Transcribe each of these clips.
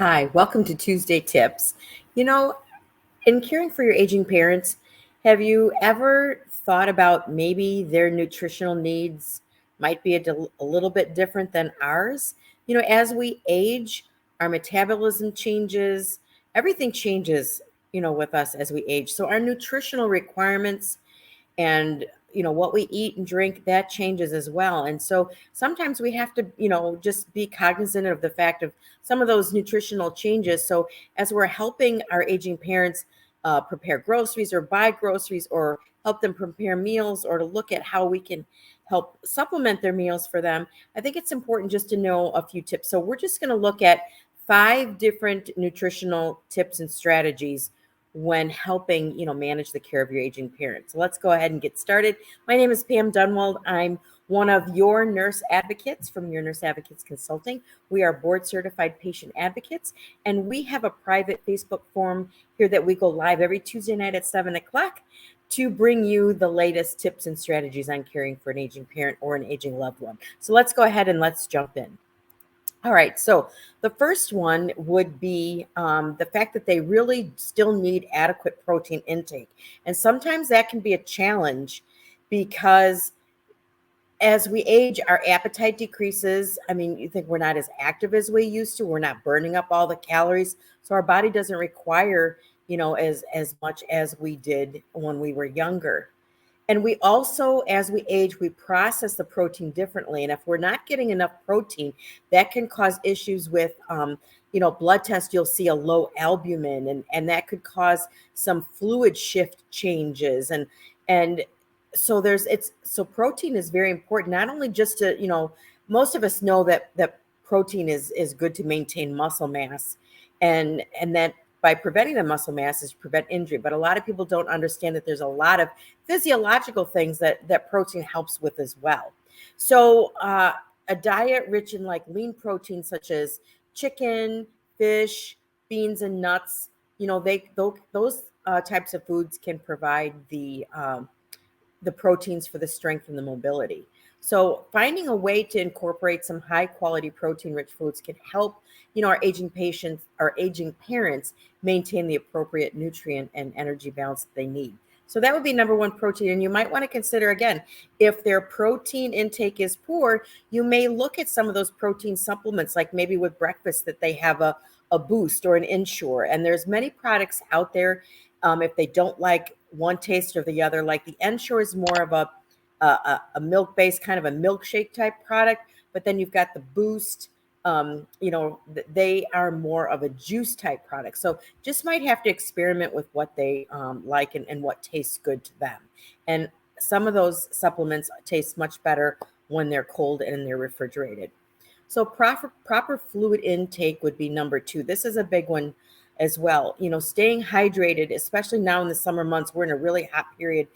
Hi, welcome to Tuesday Tips. You know, in caring for your aging parents, have you ever thought about maybe their nutritional needs might be a little bit different than ours? As we age, our metabolism changes, everything changes, with us as we age. So our nutritional requirements and what we eat and drink, that changes as well. And so sometimes we have to just be cognizant of the fact of some of those nutritional changes. So as we're helping our aging parents prepare groceries or buy groceries or help them prepare meals or to look at how we can help supplement their meals for them, I think it's important just to know a few tips. So we're just going to look at 5 different nutritional tips and strategies when helping, manage the care of your aging parents. So let's go ahead and get started. My name is Pam Dunwald. I'm one of your nurse advocates from Your Nurse Advocates Consulting. We are board certified patient advocates, and we have a private Facebook forum here that we go live every Tuesday night at 7 o'clock to bring you the latest tips and strategies on caring for an aging parent or an aging loved one. So let's go ahead and let's jump in. All right, so the first one would be the fact that they really still need adequate protein intake. And sometimes that can be a challenge because as we age, our appetite decreases. I mean, you think we're not as active as we used to, we're not burning up all the calories. So our body doesn't require, as much as we did when we were younger. And we also, as we age, we process the protein differently. And if we're not getting enough protein, that can cause issues with, blood tests. You'll see a low albumin, and that could cause some fluid shift changes. And so so protein is very important, not only just to, most of us know that protein is good to maintain muscle mass, and that by preventing the muscle mass is prevent injury. But a lot of people don't understand that there's a lot of physiological things that protein helps with as well. So a diet rich in like lean protein, such as chicken, fish, beans, and nuts, those types of foods can provide the proteins for the strength and the mobility. So finding a way to incorporate some high quality protein rich foods can help, our aging patients, our aging parents maintain the appropriate nutrient and energy balance that they need. So that would be number one, protein. And you might want to consider, again, if their protein intake is poor, you may look at some of those protein supplements, like maybe with breakfast that they have a boost or an Ensure. And there's many products out there. If they don't like one taste or the other, like the Ensure is more of a milk-based kind of a milkshake type product, but then you've got the Boost. They are more of a juice type product. So just might have to experiment with what they like and what tastes good to them. And some of those supplements taste much better when they're cold and they're refrigerated. So proper fluid intake would be number 2. This is a big one as well. Staying hydrated, especially now in the summer months. We're in a really hot period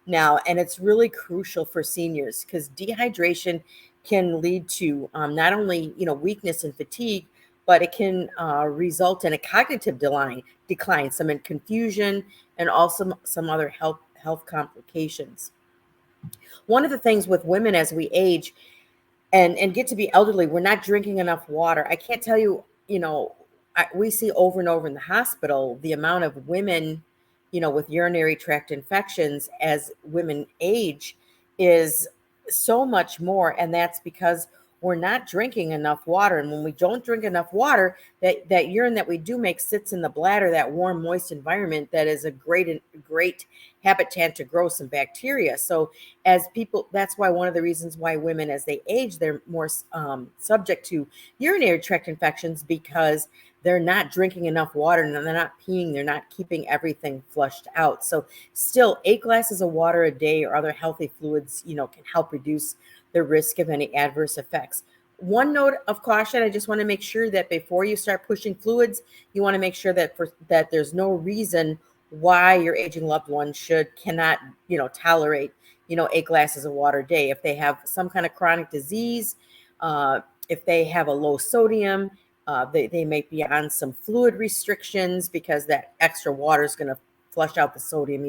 now, and it's really crucial for seniors because dehydration can lead to not only weakness and fatigue, but it can result in a cognitive decline, some in confusion, and also some other health complications. One of the things with women as we age and get to be elderly, we're not drinking enough water. I can't tell you, we see over and over in the hospital the amount of women, with urinary tract infections as women age is so much more. And that's because we're not drinking enough water. And when we don't drink enough water, that urine that we do make sits in the bladder, that warm, moist environment that is a great habitat to grow some bacteria. So as people, that's why one of the reasons why women, as they age, they're more subject to urinary tract infections, because they're not drinking enough water and they're not peeing, they're not keeping everything flushed out. So still, 8 glasses of water a day or other healthy fluids, can help reduce the risk of any adverse effects. One note of caution, I just want to make sure that before you start pushing fluids, you want to make sure that there's no reason why your aging loved one cannot, tolerate, 8 glasses of water a day. If they have some kind of chronic disease, if they have a low sodium, they may be on some fluid restrictions because that extra water is going to flush out the sodium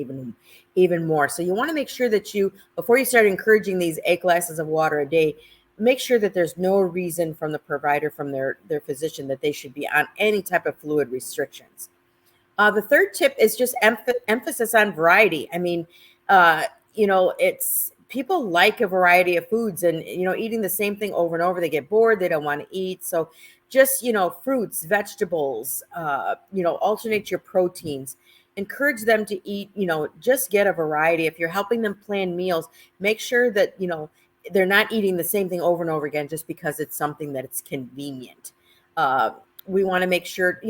even more. So you want to make sure that before you start encouraging these 8 glasses of water a day, make sure that there's no reason from the provider, from their physician, that they should be on any type of fluid restrictions. The third tip is just emphasis on variety. I mean, uh, it's people like a variety of foods, and eating the same thing over and over, they get bored. They don't want to eat. So, just fruits, vegetables. Alternate your proteins. Encourage them to eat. Just get a variety. If you're helping them plan meals, make sure that they're not eating the same thing over and over again just because it's something that it's convenient. Uh, we want to make sure.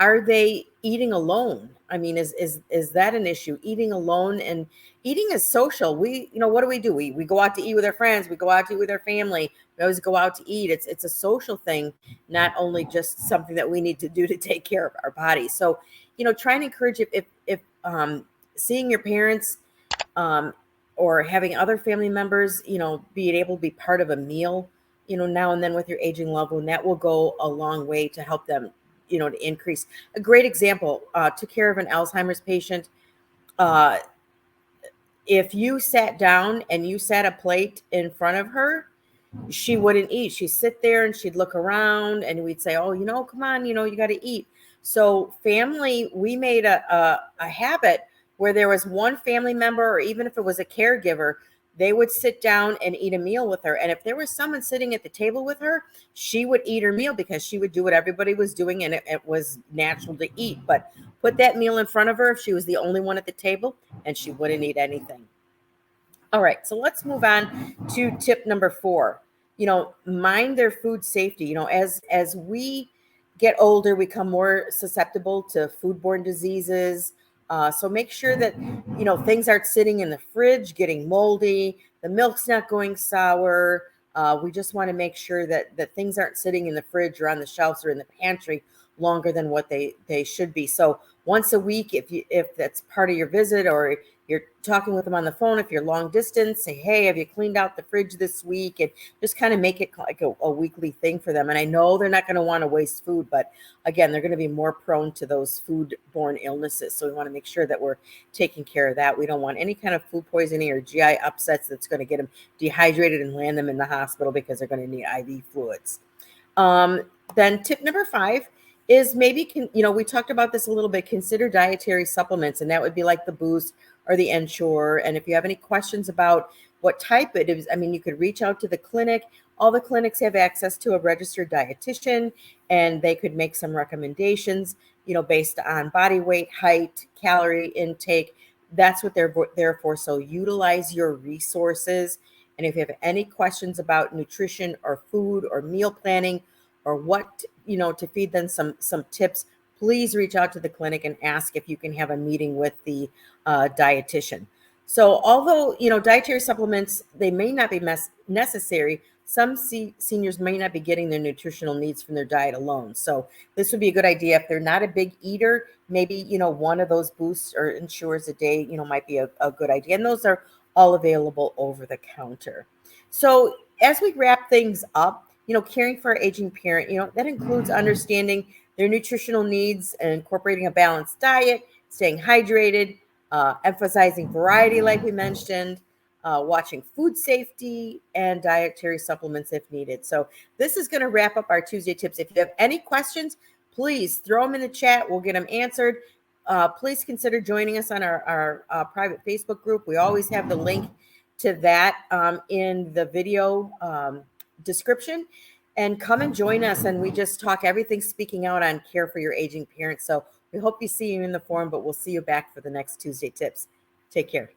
Are they eating alone? I mean, is that an issue? Eating alone, and eating is social. What do? We go out to eat with our friends. We go out to eat with our family. We always go out to eat. It's a social thing, not only just something that we need to do to take care of our bodies. So, try and encourage, if seeing your parents, um, or having other family members, being able to be part of a meal, now and then with your aging loved one, that will go a long way to help them, to increase. A great example, took care of an Alzheimer's patient. Uh, if you sat down and you sat a plate in front of her, she wouldn't eat. She'd sit there and she'd look around, and we'd say, oh, come on, you got to eat. So family, we made a habit where there was one family member, or even if it was a caregiver, they would sit down and eat a meal with her. And if there was someone sitting at the table with her, she would eat her meal because she would do what everybody was doing, and it was natural to eat. But put that meal in front of her if she was the only one at the table, and she wouldn't eat anything. All right, so let's move on to tip number 4. Mind their food safety. As we get older, we become more susceptible to foodborne diseases. So make sure that things aren't sitting in the fridge getting moldy. The milk's not going sour. We just want to make sure that things aren't sitting in the fridge or on the shelves or in the pantry longer than what they should be. So once a week, if that's part of your visit, or you're talking with them on the phone, if you're long distance, say, hey, have you cleaned out the fridge this week? And just kind of make it like a weekly thing for them. And I know they're not going to want to waste food, but again, they're going to be more prone to those foodborne illnesses. So we want to make sure that we're taking care of that. We don't want any kind of food poisoning or GI upsets that's going to get them dehydrated and land them in the hospital because they're going to need IV fluids. Then tip number 5 is maybe, we talked about this a little bit, consider dietary supplements, and that would be like the Boost or the Ensure. And if you have any questions about what type it is, I mean, you could reach out to the clinic. All the clinics have access to a registered dietitian, and they could make some recommendations, based on body weight, height, calorie intake. That's what they're there for. So utilize your resources. And if you have any questions about nutrition or food or meal planning, or what, to feed them some tips, please reach out to the clinic and ask if you can have a meeting with the dietitian. So although, dietary supplements, they may not be necessary, some seniors may not be getting their nutritional needs from their diet alone. So this would be a good idea. If they're not a big eater, maybe, one of those Boosts or Ensures a day, might be a good idea. And those are all available over the counter. So as we wrap things up, caring for our aging parent, that includes understanding their nutritional needs and incorporating a balanced diet, staying hydrated, emphasizing variety, like we mentioned, watching food safety, and dietary supplements if needed. So this is going to wrap up our Tuesday tips. If you have any questions, please throw them in the chat. We'll get them answered. Please consider joining us on our private Facebook group. We always have the link to that in the video description, and come and join us. And we just talk everything speaking out on care for your aging parents. So we hope you see you in the forum, but we'll see you back for the next Tuesday tips. Take care.